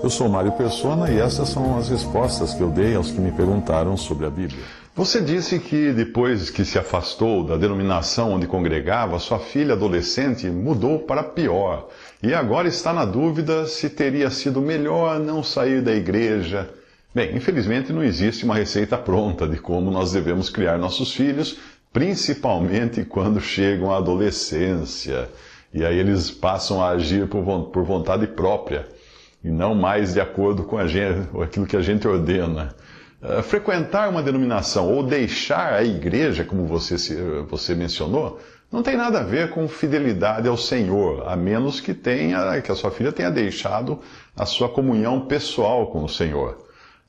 Eu sou Mário Persona e essas são as respostas que eu dei aos que me perguntaram sobre a Bíblia. Você disse que depois que se afastou da denominação onde congregava, sua filha adolescente mudou para pior. E agora está na dúvida se teria sido melhor não sair da igreja. Bem, infelizmente não existe uma receita pronta de como nós devemos criar nossos filhos, principalmente quando chegam à adolescência. E aí eles passam a agir por vontade própria, e não mais de acordo com aquilo que a gente ordena. Frequentar uma denominação ou deixar a igreja, como você mencionou, não tem nada a ver com fidelidade ao Senhor, a menos que a sua filha tenha deixado a sua comunhão pessoal com o Senhor.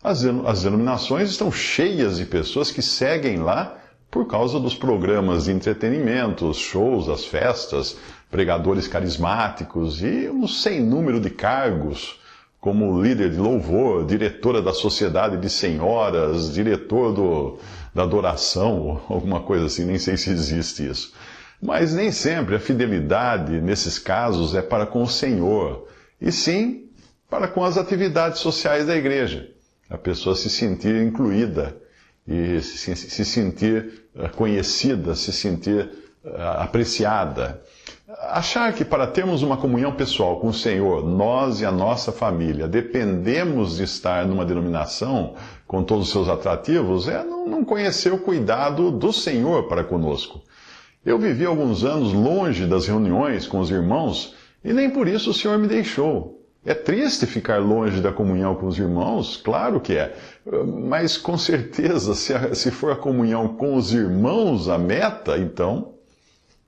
As denominações estão cheias de pessoas que seguem lá por causa dos programas de entretenimento, os shows, as festas, pregadores carismáticos e um sem número de cargos, como líder de louvor, diretora da sociedade de senhoras, diretor da adoração, alguma coisa assim, nem sei se existe isso. Mas nem sempre a fidelidade, nesses casos, é para com o Senhor, e sim para com as atividades sociais da igreja. A pessoa se sentir incluída, e se sentir conhecida, se sentir apreciada. Achar que para termos uma comunhão pessoal com o Senhor, nós e a nossa família dependemos de estar numa denominação com todos os seus atrativos é não conhecer o cuidado do Senhor para conosco. Eu vivi alguns anos longe das reuniões com os irmãos e nem por isso o Senhor me deixou. É triste ficar longe da comunhão com os irmãos? Claro que é. Mas com certeza, se for a comunhão com os irmãos a meta, então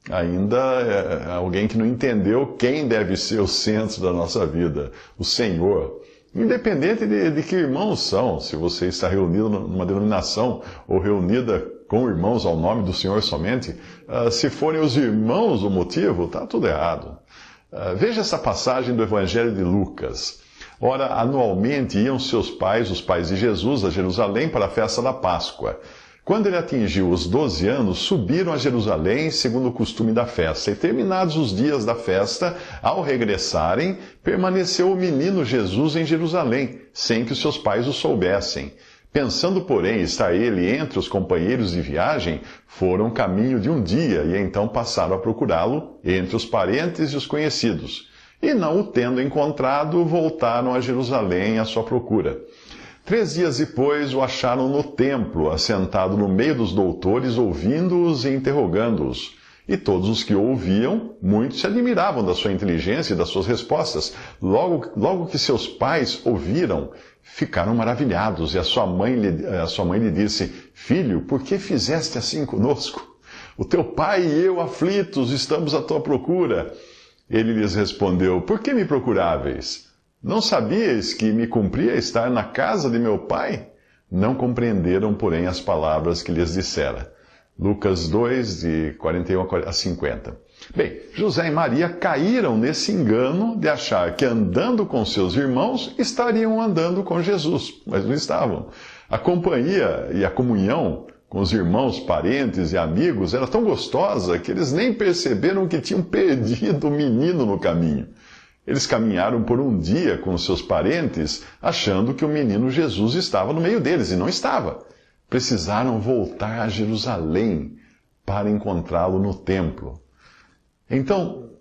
ainda é alguém que não entendeu quem deve ser o centro da nossa vida, o Senhor. Independente de que irmãos são, se você está reunido numa denominação ou reunida com irmãos ao nome do Senhor somente, se forem os irmãos o motivo, está tudo errado. Veja essa passagem do Evangelho de Lucas. Ora, anualmente iam seus pais, os pais de Jesus, a Jerusalém para a festa da Páscoa. Quando ele atingiu os 12 anos, subiram a Jerusalém, segundo o costume da festa. E terminados os dias da festa, ao regressarem, permaneceu o menino Jesus em Jerusalém, sem que os seus pais o soubessem. Pensando, porém, estar ele entre os companheiros de viagem, foram caminho de um dia, e então passaram a procurá-lo entre os parentes e os conhecidos. E não o tendo encontrado, voltaram a Jerusalém à sua procura. 3 dias depois o acharam no templo, assentado no meio dos doutores, ouvindo-os e interrogando-os. E todos os que o ouviam, muitos se admiravam da sua inteligência e das suas respostas. Logo que seus pais ouviram, ficaram maravilhados, e a sua mãe lhe disse: Filho, por que fizeste assim conosco? O teu pai e eu, aflitos, estamos à tua procura. Ele lhes respondeu: Por que me procuráveis? Não sabíeis que me cumpria estar na casa de meu pai? Não compreenderam, porém, as palavras que lhes dissera. Lucas 2, de 41 a 50. Bem, José e Maria caíram nesse engano de achar que andando com seus irmãos estariam andando com Jesus, mas não estavam. A companhia e a comunhão com os irmãos, parentes e amigos era tão gostosa que eles nem perceberam que tinham perdido o menino no caminho. Eles caminharam por um dia com seus parentes, achando que o menino Jesus estava no meio deles, e não estava. Precisaram voltar a Jerusalém para encontrá-lo no templo. Então,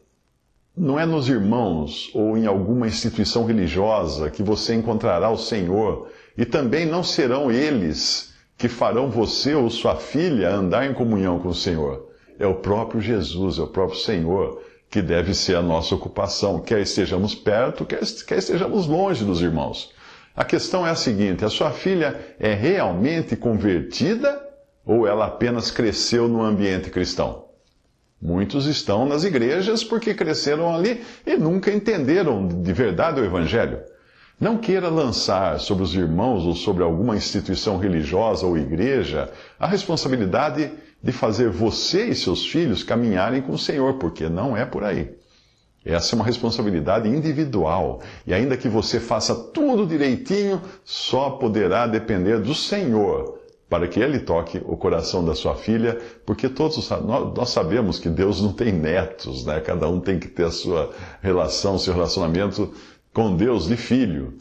não é nos irmãos ou em alguma instituição religiosa que você encontrará o Senhor, e também não serão eles que farão você ou sua filha andar em comunhão com o Senhor. É o próprio Jesus, é o próprio Senhor que deve ser a nossa ocupação, quer estejamos perto, quer estejamos longe dos irmãos. A questão é a seguinte: a sua filha é realmente convertida ou ela apenas cresceu no ambiente cristão? Muitos estão nas igrejas porque cresceram ali e nunca entenderam de verdade o Evangelho. Não queira lançar sobre os irmãos ou sobre alguma instituição religiosa ou igreja a responsabilidade de fazer você e seus filhos caminharem com o Senhor, porque não é por aí. Essa é uma responsabilidade individual, e ainda que você faça tudo direitinho, só poderá depender do Senhor para que Ele toque o coração da sua filha, porque todos nós sabemos que Deus não tem netos, né? Cada um tem que ter a sua relação, seu relacionamento com Deus de filho.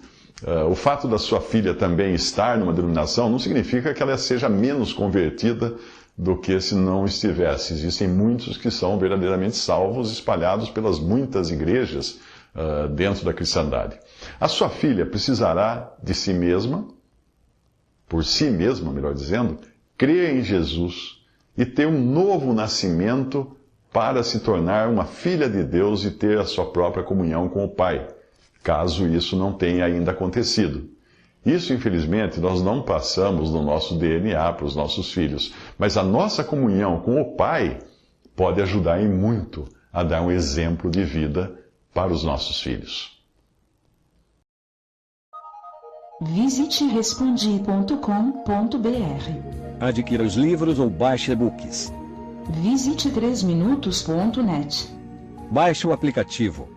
O fato da sua filha também estar numa denominação não significa que ela seja menos convertida do que se não estivesse. Existem muitos que são verdadeiramente salvos, espalhados pelas muitas igrejas dentro da cristandade. A sua filha precisará de si mesma, por si mesma, melhor dizendo, crer em Jesus e ter um novo nascimento para se tornar uma filha de Deus e ter a sua própria comunhão com o Pai, caso isso não tenha ainda acontecido. Isso, infelizmente, nós não passamos no nosso DNA para os nossos filhos, mas a nossa comunhão com o Pai pode ajudar em muito a dar um exemplo de vida para os nossos filhos. Visite respondi.com.br. Adquira os livros ou baixe e-books. Visite 3minutos.net. Baixe o aplicativo.